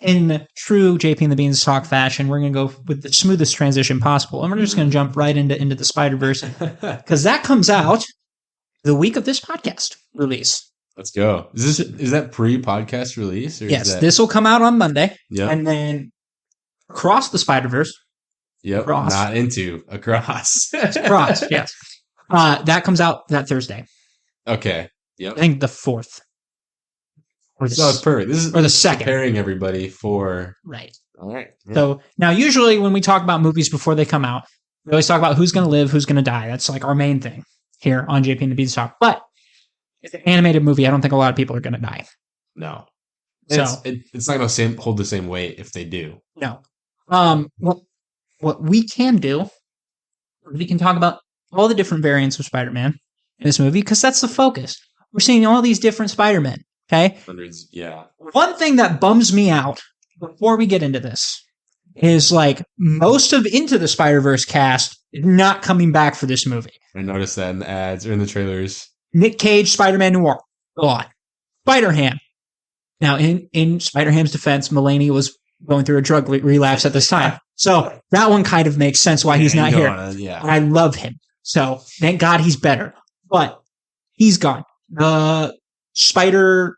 in true JP and the Beanstalk fashion, we're going to go with the smoothest transition possible. And we're just going to jump right into the Spider-Verse because that comes out the week of this podcast release. Let's go. Is that pre-podcast release? Or yes, this will come out on Monday. Yeah. And then Across the Spider-Verse. Yep. Across. Not into Across. Across, yes. That comes out that Thursday. Okay. Yep. I think the 4th. So it's perfect. This is or the 2nd. Preparing everybody for... Right. All right. Yeah. So now usually when we talk about movies before they come out, we always talk about who's going to live, who's going to die. That's like our main thing here on JP and the Beanstalk. But it's an animated movie. I don't think a lot of people are going to die. No. So it's not going to hold the same weight if they do. No. What we can do, we can talk about all the different variants of Spider-Man in this movie because that's the focus. We're seeing all these different Spider-Men. Okay. Hundreds. Yeah. One thing that bums me out before we get into this is like most of Into the Spider-Verse cast is not coming back for this movie. I noticed that in the ads or in the trailers. Nick Cage, Spider-Man Noir, gone. Spider-Ham. Now, in Spider-Ham's defense, Mulaney was going through a drug relapse at this time. So that one kind of makes sense why he's not here. Yeah. I love him. So thank God he's better. But he's gone. Spider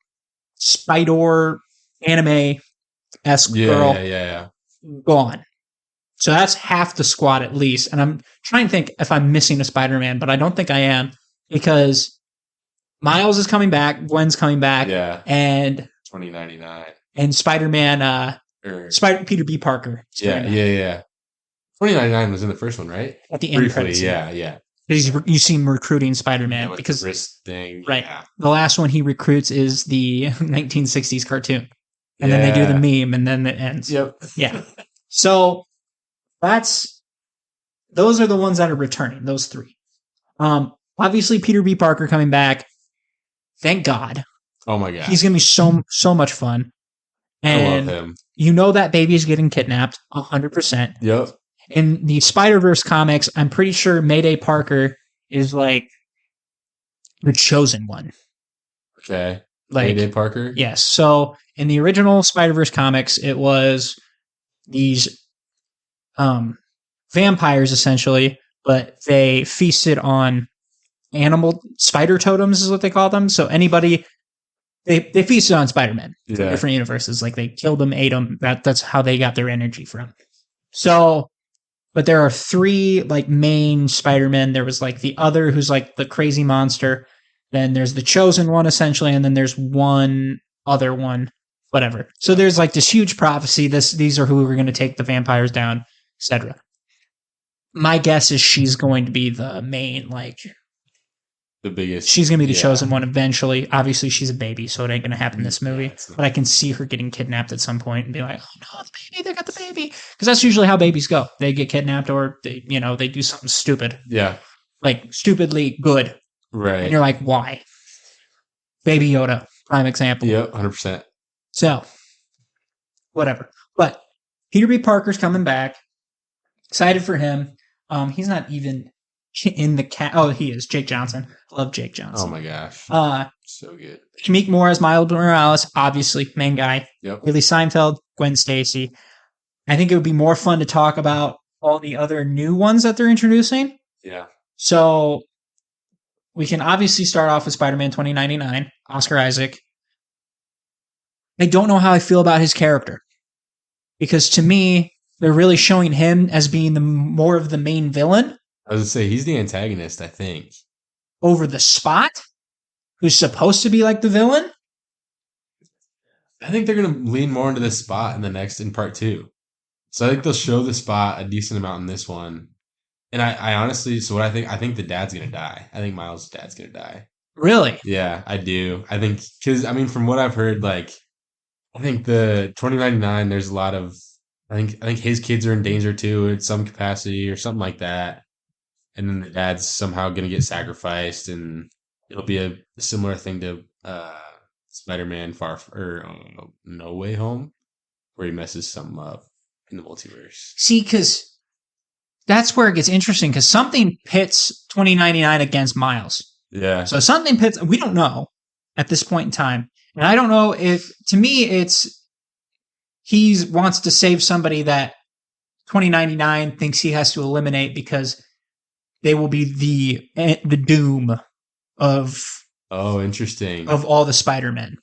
anime-esque girl. Yeah. Gone. So that's half the squad at least. And I'm trying to think if I'm missing a Spider-Man, but I don't think I am because Miles is coming back, Gwen's coming back, Yeah. and 2099. And Spider-Man, Peter B. Parker. Yeah. 2099 was in the first one, right? At the end. Briefly, yeah. You see him recruiting Spider-Man because the wrist thing, right. Yeah. The last one he recruits is the 1960s cartoon, and then they do the meme, and then it ends. Yep. Yeah. So those are the ones that are returning. Those 3. Obviously Peter B. Parker coming back. Thank God. Oh my God. He's gonna be so much fun. And I love him. You know that baby is getting kidnapped 100%. Yep. In the Spider-Verse comics, I'm pretty sure Mayday Parker is like the chosen one. Okay. Like Mayday Parker? Yes. So in the original Spider-Verse comics, it was these vampires essentially, but they feasted on animal spider totems is what they call them. So anybody they feasted on Spider-Man in different universes. Like they killed them, ate them. That's how they got their energy from. So, but there are 3 like main Spider-Men. There was like the other who's like the crazy monster. Then there's the chosen one essentially, and then there's one other one, whatever. So there's like this huge prophecy. These are who are going to take the vampires down, etc. My guess is she's going to be the main like. The biggest. She's going to be the chosen one eventually. Obviously, she's a baby, so it ain't going to happen in this movie. Yeah, but I can see her getting kidnapped at some point and be like, oh no, the baby, they got the baby. Because that's usually how babies go. They get kidnapped or they do something stupid. Yeah. Like, stupidly good. Right. And you're like, why? Baby Yoda, prime example. Yep, 100%. So, whatever. But Peter B. Parker's coming back. Excited for him. He's not even in the cat. Oh, he is. Jake Johnson. Love Jake Johnson. Oh my gosh. So good. Shameik Moore as Miles Morales, obviously, main guy. Yep. Haley Seinfeld, Gwen Stacy. I think it would be more fun to talk about all the other new ones that they're introducing. Yeah. So we can obviously start off with Spider-Man 2099, Oscar Isaac. I don't know how I feel about his character. Because to me, they're really showing him as being more of the main villain. I was going to say, he's the antagonist, I think. Over the Spot, who's supposed to be like the villain. I think they're going to lean more into this Spot in part 2. So I think they'll show the Spot a decent amount in this one. And I honestly, so what I think the dad's going to die. I think Miles' dad's going to die. Really? Yeah, I do. I think, because, I mean, from what I've heard, like, I think the 2099, there's a lot of, I think his kids are in danger too in some capacity or something like that. And then the dad's somehow going to get sacrificed, and it'll be a similar thing to Spider-Man No Way Home, where he messes something up in the multiverse. See, because that's where it gets interesting, because something pits 2099 against Miles. Yeah. So something pits, we don't know at this point in time. And I don't know if, to me, he wants to save somebody that 2099 thinks he has to eliminate because they will be the doom of interesting. of all the Spider-Men.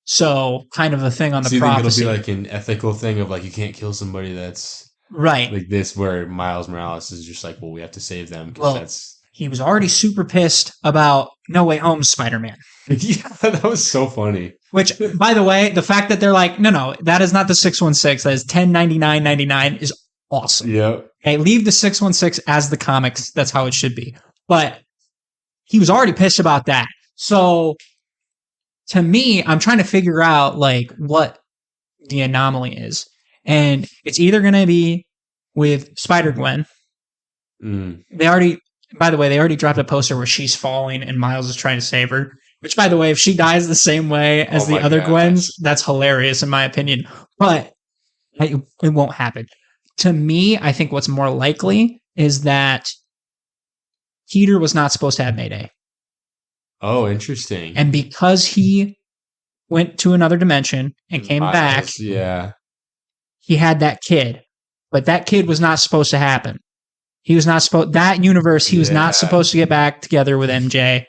So kind of a thing on the you prophecy. think it'll be like an ethical thing of like you can't kill somebody that's right like this, where Miles Morales is just like, well, we have to save them because Well, that's he was already super pissed about No Way Home's Spider-Man. yeah, that was so funny. Which, by the way, the fact that they're like, no, that is not the 616, that is 1099.99 is awesome. Yep. Okay, leave the 616 as the comics. That's how it should be. But he was already pissed about that. So to me, I'm trying to figure out like what the anomaly is. And it's either going to be with Spider-Gwen. They already dropped a poster where she's falling and Miles is trying to save her. Which, by the way, if she dies the same way as the other Gwens, that's hilarious in my opinion. But it won't happen. To me, I think what's more likely is that Peter was not supposed to have Mayday. Oh, interesting. And because he went to another dimension and came back, he had that kid. But that kid was not supposed to happen. He was not supposed, that universe, he was not supposed to get back together with MJ.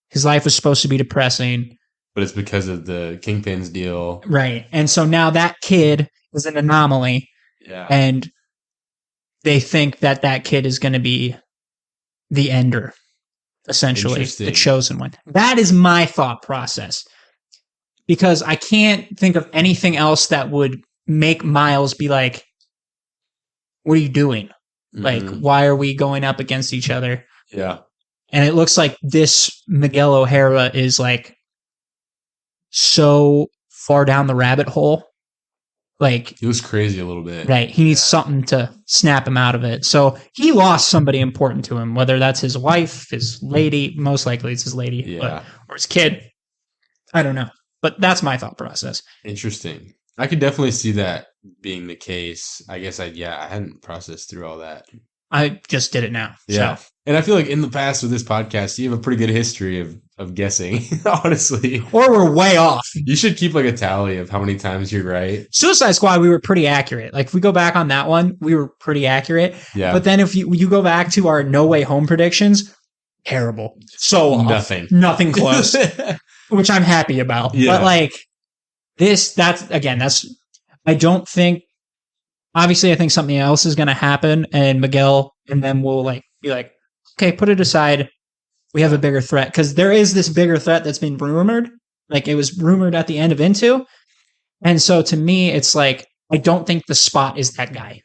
His life was supposed to be depressing. But it's because of the Kingpin's deal. Right. And so now that kid is an anomaly. Yeah. And they think that that kid is going to be the Ender, essentially, the chosen one. That is my thought process. Because I can't think of anything else that would make Miles be like, what are you doing? Like, why are we going up against each other? Yeah. And it looks like this Miguel O'Hara is like so far down the rabbit hole. Like, he was crazy a little bit. Right. He needs something to snap him out of it. So he lost somebody important to him, whether that's his wife, his lady, most likely it's his lady, or his kid. I don't know. But that's my thought process. Interesting. I could definitely see that being the case. I guess I hadn't processed through all that. I just did it now. Yeah. So. And I feel like in the past with this podcast, you have a pretty good history of guessing, honestly. Or we're way off. You should keep like a tally of how many times you're right. Suicide Squad, we were pretty accurate. Like if we go back on that one, we were pretty accurate. Yeah. But then if you go back to our No Way Home predictions, terrible. So off. Nothing close. Which I'm happy about. Yeah. But like I don't think, obviously I think something else is going to happen and Miguel and them will like be like, okay, put it aside. We have a bigger threat because there is this bigger threat that's been rumored. Like it was rumored at the end of Into. And so to me, it's like, I don't think the Spot is that guy.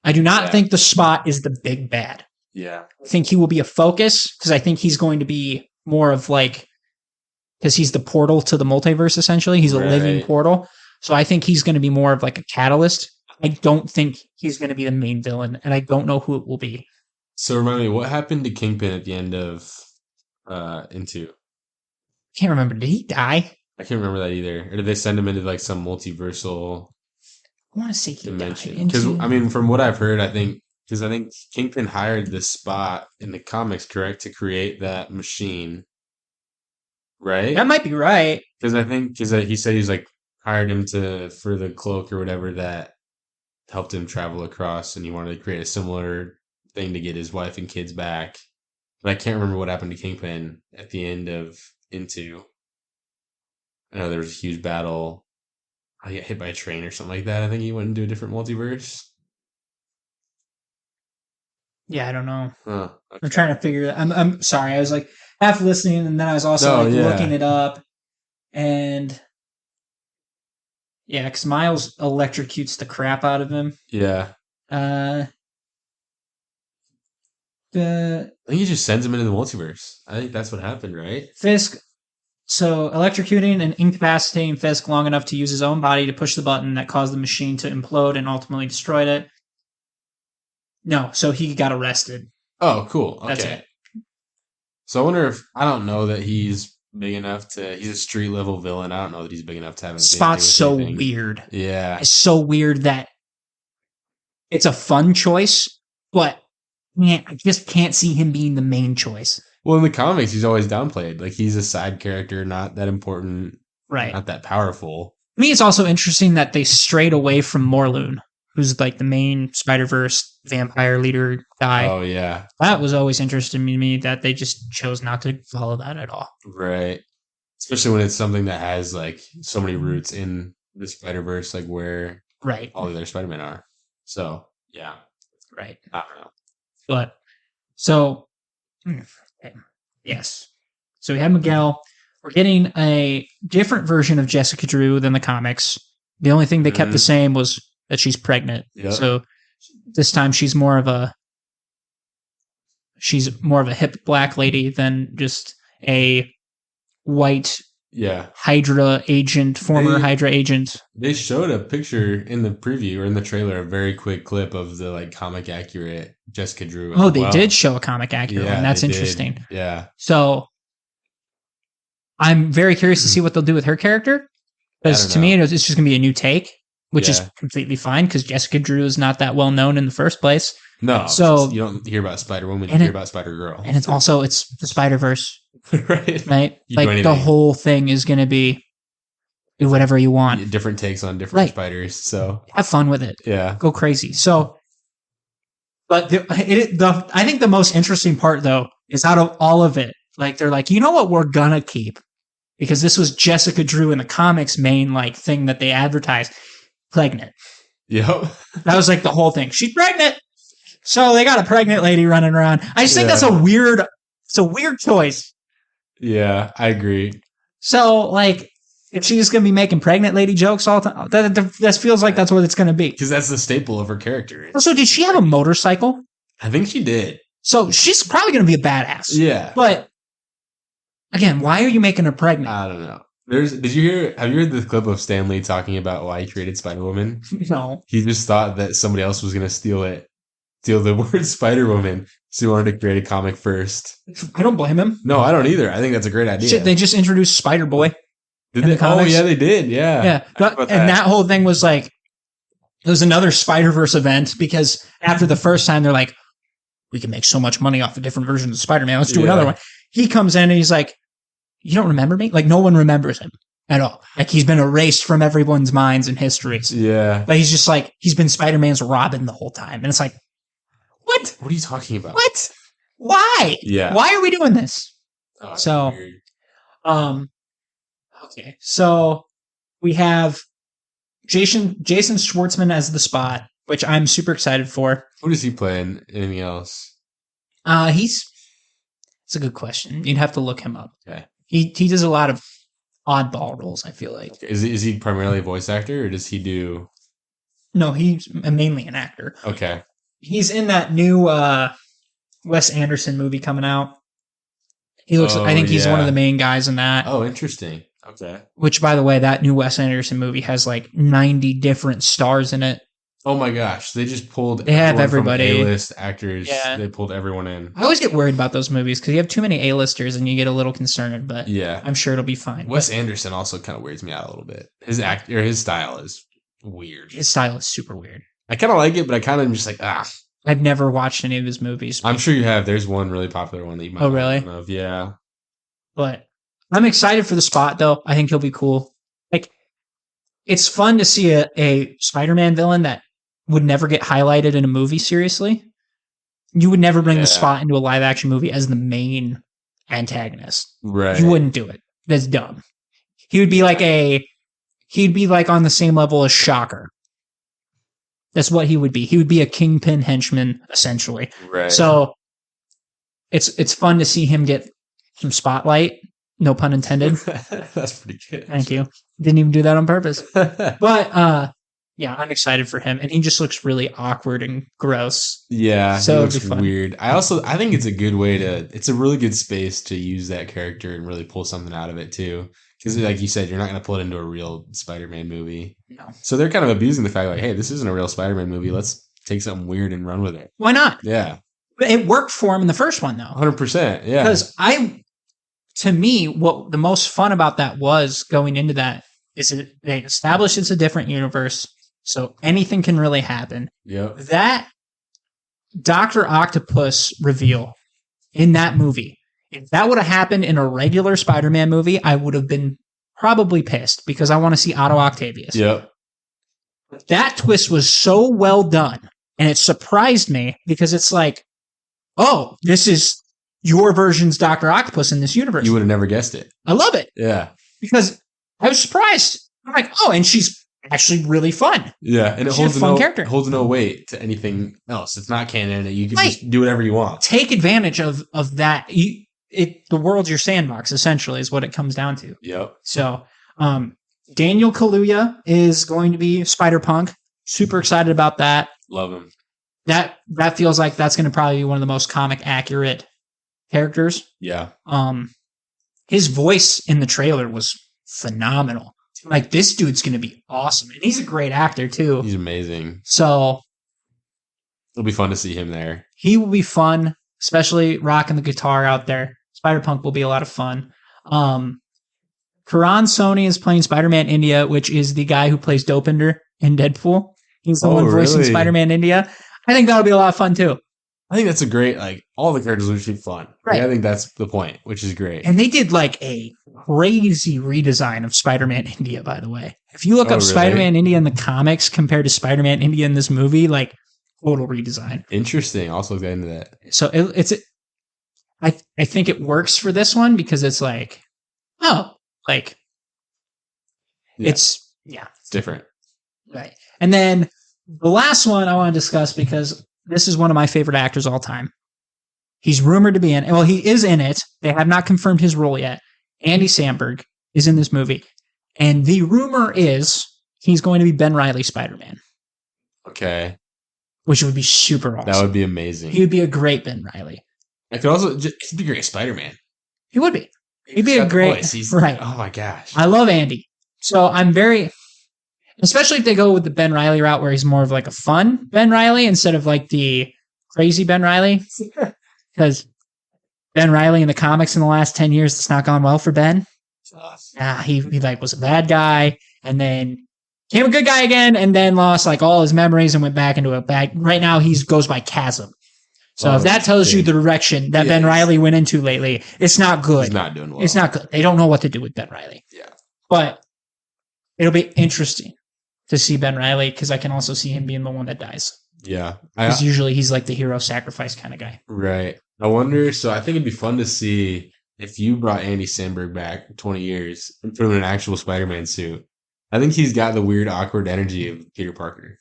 I do not think the Spot is the big bad. Yeah. I think he will be a focus because I think he's going to be more of like, because he's the portal to the multiverse, essentially. He's a living portal. So I think he's going to be more of like a catalyst. I don't think he's going to be the main villain, and I don't know who it will be. So remind me, what happened to Kingpin at the end of Into? Can't remember. Did he die? I can't remember that either. Or did they send him into like some multiversal I want to say he dimension? Because I mean, from what I've heard, I think Kingpin hired this Spot in the comics, correct, to create that machine. Right? That might be right. Because he said he's like hired him for the cloak or whatever that helped him travel across, and he wanted to create a similar thing to get his wife and kids back. But I can't remember what happened to Kingpin at the end of Into. I know there was a huge battle. I got hit by a train or something like that. I think he went into a different multiverse. Yeah, I don't know. Huh, okay. I'm trying to figure that. I'm sorry. I was like half listening, and then I was also looking it up. And yeah, because Miles electrocutes the crap out of him. Yeah. I think he just sends him into the multiverse. I think that's what happened, right? Fisk. So electrocuting and incapacitating Fisk long enough to use his own body to push the button that caused the machine to implode and ultimately destroyed it. No, so he got arrested. Oh, cool. Okay. That's it. So I wonder if, I don't know that he's big enough he's a street level villain. I don't know that he's big enough to have anything. Spot's so weird. Yeah. It's so weird that it's a fun choice, but man, I just can't see him being the main choice. Well, in the comics, he's always downplayed. Like, he's a side character, not that important. Right. Not that powerful. me, it's also interesting that they strayed away from Morlun, who's like the main Spider-Verse vampire leader guy. Oh yeah, That was always interesting to me that they just chose not to follow that at all. right. Especially when it's something that has like so many roots in the Spider-Verse, like where Right. all the other Spider-Men are. So yeah, Right. I don't know. But so okay. Yes. So we have Miguel. We're getting a different version of Jessica Drew than the comics. The only thing they kept the same was that she's pregnant. Yep. So this time she's more of a hip black lady than just a white Yeah, Hydra agent, former Hydra agent. they showed a picture in the preview or in the trailer, a very quick clip of the like comic accurate Jessica Drew. Oh, they did show a comic accurate one. That's they did. interesting. Yeah, So I'm very curious to see what they'll do with her character. Because to me, it's just going to be a new take, which is completely fine because Jessica Drew is not that well known in the first place. no. So you don't hear about Spider-Woman, you hear about Spider-Girl. And it's the Spider-Verse, right? right? Like the whole thing is going to be do whatever you want. Different takes on different spiders. So have fun with it. Yeah. Go crazy. So, but I think the most interesting part though is out of all of it, like they're like, you know what we're going to keep? Because this was Jessica Drew in the comics main like thing that they advertised. Pregnant. Yep. That was like the whole thing. She's pregnant. So they got a pregnant lady running around. I just think that's a weird choice. Yeah, I agree. So like if she's going to be making pregnant lady jokes all the time, that feels like that's what it's going to be. Because that's the staple of her character. So did she have a motorcycle? I think she did. So she's probably going to be a badass. Yeah. But again, why are you making her pregnant? I don't know. Have you heard the clip of Stan Lee talking about why he created Spider-Woman? No. He just thought that somebody else was going to steal the word Spider-Woman, so he wanted to create a comic first. I don't blame him. No, I don't either. I think that's a great idea. Shit, they just introduced Spider-Boy. Did they? Oh, yeah, they did. Yeah. Yeah. And that whole thing was like, it was another Spider-Verse event because after the first time, they're like, we can make so much money off the different versions of Spider-Man. Let's do another one. He comes in and he's like, you don't remember me? Like, no one remembers him at all. Like, he's been erased from everyone's minds and histories. Yeah. But he's just like, he's been Spider-Man's Robin the whole time. And it's like, what? What are you talking about? What? Why? Yeah. Why are we doing this? Oh, so, weird. okay. So we have Jason Schwartzman as the Spot, which I'm super excited for. Who does he play in anything else? It's a good question. You'd have to look him up. Okay. He does a lot of oddball roles, I feel like. Is he primarily a voice actor, or does he do... No, he's mainly an actor. Okay. He's in that new Wes Anderson movie coming out. He looks. I think he's one of the main guys in that. Oh, interesting. Okay. Which, by the way, that new Wes Anderson movie has like 90 different stars in it. Oh my gosh, they just pulled. They have everybody. From A-list actors. Yeah. They pulled everyone in. I always get worried about those movies because you have too many A-listers and you get a little concerned. But yeah, I'm sure it'll be fine. Wes Anderson also kind of weirds me out a little bit. His style is weird. His style is super weird. I kind of like it, but I kind of am just like I've never watched any of his movies. I'm sure you have. There's one really popular one that you might. Oh, really? Know of. Yeah. But I'm excited for the Spot, though. I think he'll be cool. Like, it's fun to see a Spider-Man villain that would never get highlighted in a movie, seriously. You would never bring the Spot into a live-action movie as the main antagonist. Right. You wouldn't do it. That's dumb. He'd be like on the same level as Shocker. That's what he would be. He would be a Kingpin henchman, essentially. Right. So, it's fun to see him get some spotlight. No pun intended. That's pretty good. Thank you. Didn't even do that on purpose. But yeah, I'm excited for him, and he just looks really awkward and gross. Yeah, so he looks weird. I think it's a good way it's a really good space to use that character and really pull something out of it too. Because like you said, you're not going to pull it into a real Spider-Man movie. No. So they're kind of abusing the fact like, hey, this isn't a real Spider-Man movie. Let's take something weird and run with it. Why not? Yeah. But it worked for him in the first one, though. 100%. Yeah. Because to me, what the most fun about that was going into that is they established it's a different universe, so anything can really happen. Yep. That Dr. Octopus reveal in that movie, if that would have happened in a regular Spider-Man movie, I would have been probably pissed because I want to see Otto Octavius. Yep. That twist was so well done, and it surprised me because it's like, oh, this is your version's Dr. Octopus in this universe. You would have never guessed it. I love it Yeah. because I was surprised. I'm like, oh, and she's actually really fun. Yeah. And it She's a fun character. holds no weight to anything else. It's not canon. You can Right. just do whatever you want. Take advantage of that. The world's your sandbox, essentially, is what it comes down to. Yep. So, Daniel Kaluuya is going to be Spider-Punk. Super excited about that. Love him. That feels like that's going to probably be one of the most comic accurate characters. Yeah. His voice in the trailer was phenomenal. Like, this dude's going to be awesome. And he's a great actor, too. He's amazing. So, It'll be fun to see him there. he will be fun, especially rocking the guitar out there. Spider-Punk will be a lot of fun. Karan Soni is playing Spider-Man India, which is the guy who plays Dopinder in Deadpool. He's the one voicing really? Spider-Man India. I think that'll be a lot of fun, too. I think that's a great, all the characters would be fun. Right. I think that's the point, which is great. And they did like a crazy redesign of Spider-Man India, by the way. If you look up really? Spider-Man India in the comics compared to Spider-Man India in this movie, like total redesign. Interesting. Also get into that. So I think it works for this one because it's like, oh, like Yeah. it's different. right. And then the last one I want to discuss because this is one of my favorite actors all time. He's rumored to be in. Well, he is in it. They have not confirmed his role yet. Andy Samberg is in this movie, and the rumor is he's going to be Ben Reilly Spider-Man, Okay. which would be super awesome. That would be amazing. He would be a great Ben Reilly. I could also he'd be a great Spider-Man. He would be. He'd be He's a got the great voice. He's, right. Oh my gosh. I love Andy. So I'm very, especially if they go with the Ben Reilly route where he's more of like a fun Ben Reilly instead of like the crazy Ben Reilly. Because Ben Reilly in the comics in the last 10 years, it's not gone well for Ben. He like was a bad guy and then became a good guy again and then lost like all his memories and went back into a bad. Right now he goes by Chasm. So if that tells you the direction that Ben Reilly went into lately, it's not good. He's not doing well. It's not good. They don't know what to do with Ben Reilly. Yeah. But it'll be interesting to see Ben Reilly because I can also see him being the one that dies. Yeah. Because usually he's like the hero sacrifice kind of guy. Right. I wonder, so I think it'd be fun to see if you brought Andy Samberg back 20 years and put him in an actual Spider-Man suit. I think he's got the weird, awkward energy of Peter Parker.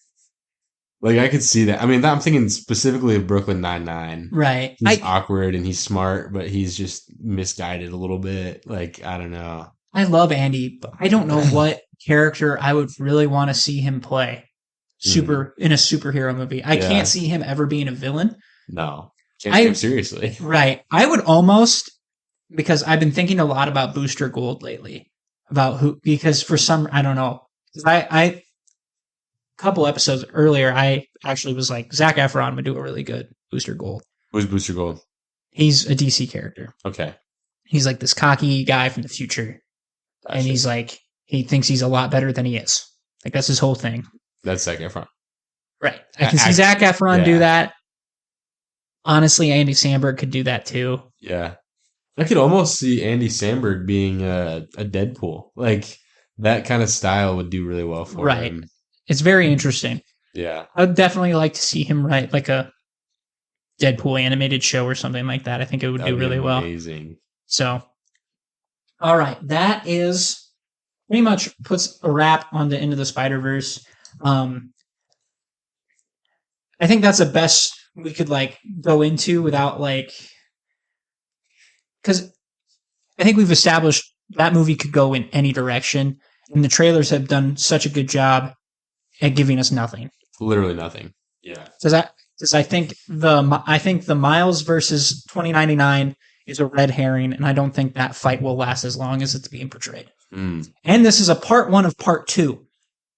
Like, I could see that. I mean, I'm thinking specifically of Brooklyn Nine-Nine. Right. He's awkward and he's smart, but he's just misguided a little bit. Like, I don't know. I love Andy, but I don't know what character I would really want to see him play in a superhero movie. I can't see him ever being a villain. No. Can't take him seriously. Right. I would almost, because I've been thinking a lot about Booster Gold lately, because for some, I don't know. A couple episodes earlier, I actually was like, Zac Efron would do a really good Booster Gold. Who's Booster Gold? He's a DC character. Okay. He's like this cocky guy from the future. Gotcha. And he's like, he thinks he's a lot better than he is. Like, that's his whole thing. That's Zac Efron. Right. I can see Zac Efron do that. Honestly, Andy Samberg could do that too. Yeah. I could almost see Andy Samberg being a Deadpool. Like, that kind of style would do really well for him. It's very interesting. Yeah. I would definitely like to see him write like a Deadpool animated show or something like that. I think it would do really well. Amazing. So, all right. That is pretty much puts a wrap on the Into the Spider-Verse. I think that's the best we could like go into without like, because I think we've established that movie could go in any direction, and the trailers have done such a good job at giving us nothing. Literally nothing. Yeah. Because I think the Miles versus 2099 is a red herring, and I don't think that fight will last as long as it's being portrayed. Mm. And this is a part 1 of part 2,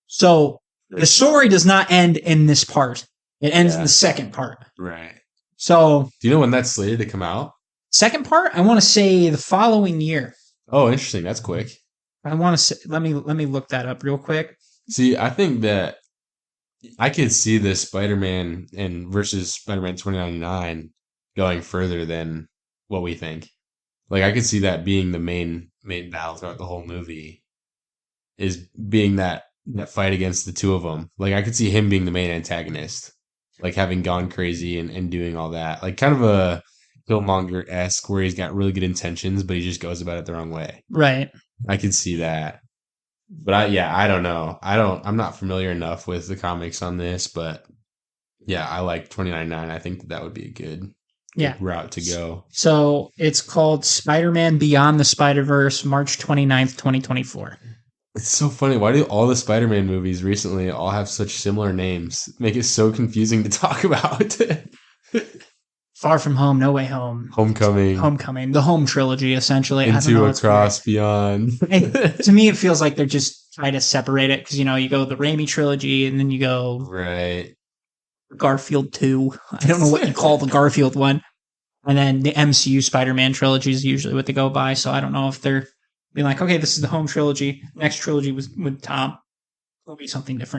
so the story does not end in this part. It ends in the second part. Right. So, do you know when that's slated to come out? Second part, I want to say the following year. Oh, interesting. That's quick. I want to say, let me look that up real quick. See, I think that I could see this Spider-Man versus Spider-Man 2099 going further than what we think. Like, I could see that being the main battle throughout the whole movie. is being that fight against the two of them. Like I could see him being the main antagonist, like having gone crazy and doing all that, like kind of a Killmonger-esque where he's got really good intentions, but he just goes about it the wrong way. Right. I could see that. But I don't know. I'm not familiar enough with the comics on this, but yeah, I like 2099. I think that would be a good route to go. So it's called Spider-Man Beyond the Spider-Verse, March 29th, 2024. It's so funny. Why do all the Spider-Man movies recently all have such similar names? Make it so confusing to talk about. Far From Home, No Way Home, Homecoming, the Home trilogy, essentially. Into Across, Beyond. To me, it feels like they're just trying to separate it because you go the Raimi trilogy and then you go right Garfield 2. I don't know what you call the Garfield one, and then the MCU Spider-Man trilogy is usually what they go by. So I don't know if they're being like, okay, this is the Home trilogy. Next trilogy was with Tom. It'll be something different.